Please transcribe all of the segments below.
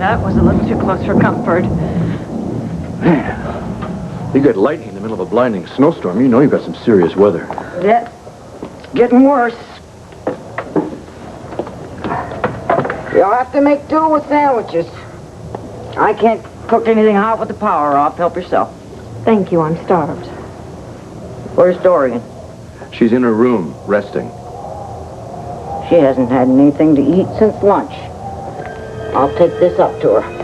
That was a little too close for comfort. Man, you get lightning in the middle of a blinding snowstorm, you know you've got some serious weather. Yeah, it's getting worse. You'll have to make do with sandwiches. I can't cook anything hot with the power off. Help yourself. Thank you, I'm starved. Where's Dorian? She's in her room, resting. She hasn't had anything to eat since lunch. I'll take this up to her.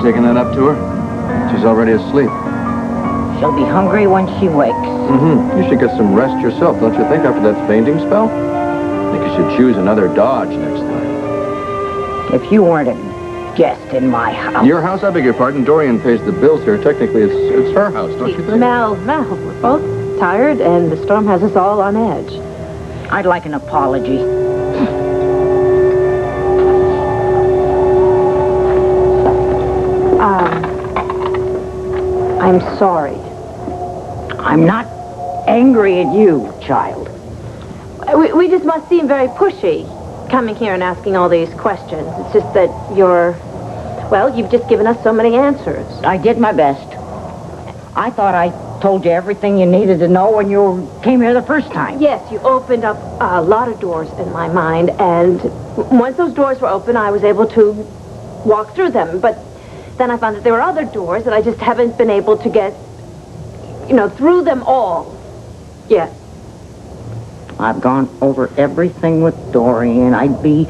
Taking that up to her? She's already asleep. She'll be hungry when she wakes. Mm-hmm. You should get some rest yourself, don't you think, after that fainting spell? I think you should choose another dodge next time. If you weren't a guest in my house... Your house? I beg your pardon. Dorian pays the bills here. Technically, it's her house, don't you think? Mel, we're both tired, and the storm has us all on edge. I'd like an apology. I'm sorry. I'm not angry at you, child. We just must seem very pushy, coming here and asking all these questions. It's just that you've just given us so many answers. I did my best. I thought I told you everything you needed to know when you came here the first time. Yes, you opened up a lot of doors in my mind, and once those doors were open, I was able to walk through them, but then I found that there were other doors that I just haven't been able to get, through them all yet. I've gone over everything with Dorian. I'd be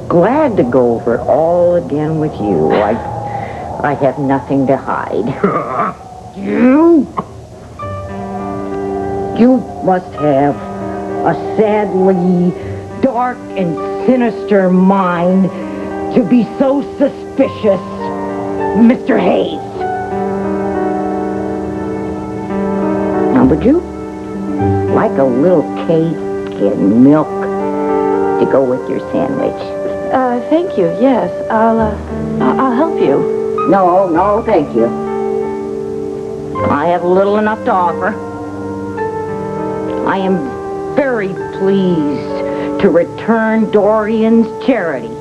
glad to go over it all again with you. I have nothing to hide. You must have a sadly dark and sinister mind to be so suspicious, Mr. Hayes. Now, would you like a little cake and milk to go with your sandwich? Thank you, yes. I'll help you. No, thank you. I have little enough to offer. I am very pleased to return Dorian's charity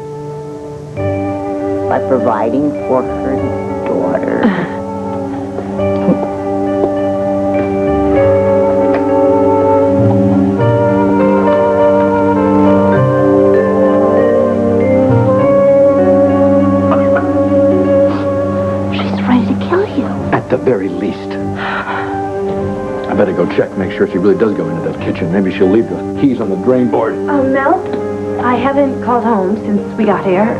by providing for her daughter. At the very least. I better go check, make sure she really does go into that kitchen. Maybe she'll leave the keys on the drain board. Mel, I haven't called home since we got here.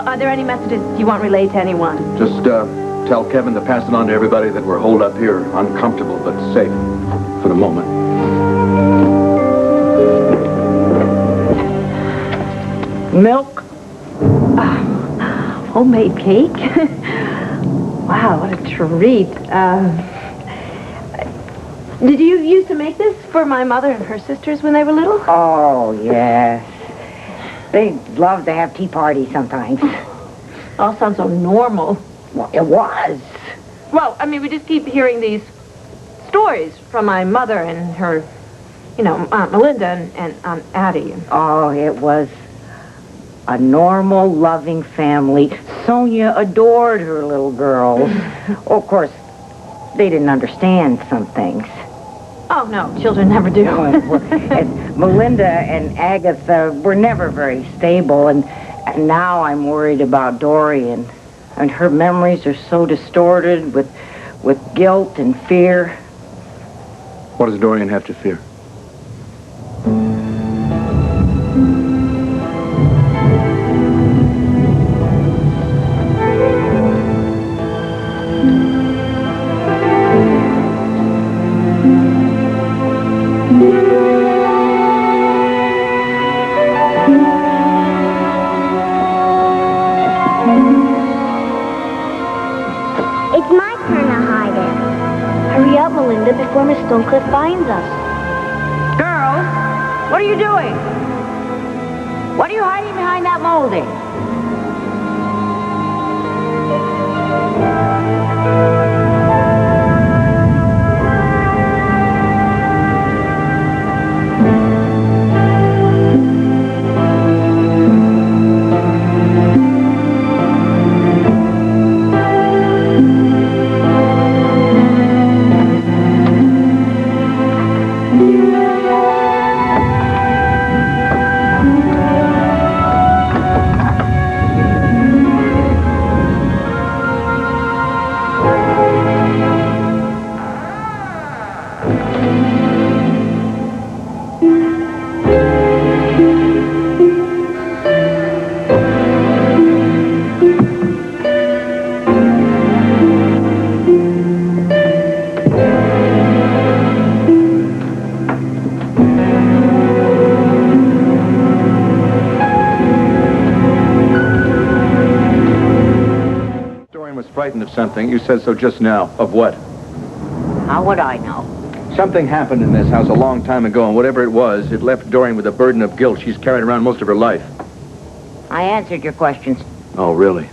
Are there any messages you want relayed to anyone? Just tell Kevin to pass it on to everybody that we're holed up here, uncomfortable but safe for the moment. Milk? Homemade cake? Wow, what a treat. Did you used to make this for my mother and her sisters when they were little? Oh, yes. They love to have tea parties sometimes. All sounds so normal. Well, it was. Well, we just keep hearing these stories from my mother and her, Aunt Melinda and Aunt Addie. Oh, it was a normal, loving family. Sonya adored her little girls. Of course, they didn't understand some things. Oh, no, children never do. And Melinda and Agatha were never very stable, and now I'm worried about Dorian. And her memories are so distorted with guilt and fear. What does Dorian have to fear? before Miss Stonecliff finds us. Girls, what are you doing? What are you hiding behind that molding? Frightened of something. You said so just now. Of what? How would I know? Something happened in this house a long time ago, and whatever it was, it left Dorian with a burden of guilt she's carried around most of her life. I answered your questions. Oh, really?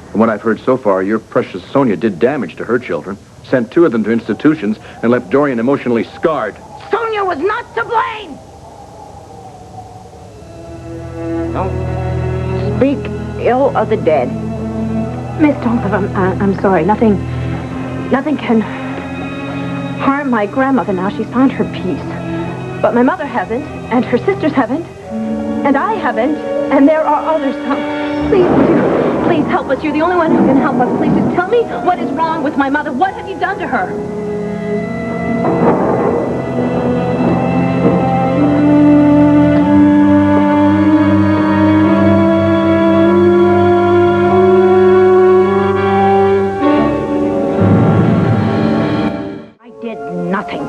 From what I've heard so far, your precious Sonya did damage to her children, sent 2 of them to institutions, and left Dorian emotionally scarred. Sonya was not to blame! Don't speak ill of the dead. Miss Stonecliff, I'm sorry. Nothing can harm my grandmother now. She's found her peace. But my mother hasn't, and her sisters haven't, and I haven't, and there are others. Please help us. You're the only one who can help us. Please just tell me what is wrong with my mother. What have you done to her?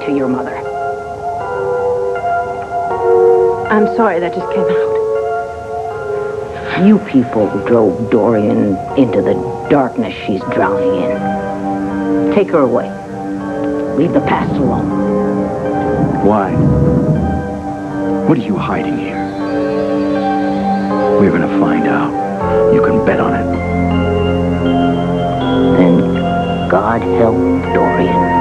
To your mother. I'm sorry, that just came out. You people drove Dorian into the darkness she's drowning in. Take her away. Leave the past alone. Why? What are you hiding here? We're gonna find out. You can bet on it. Then God help Dorian.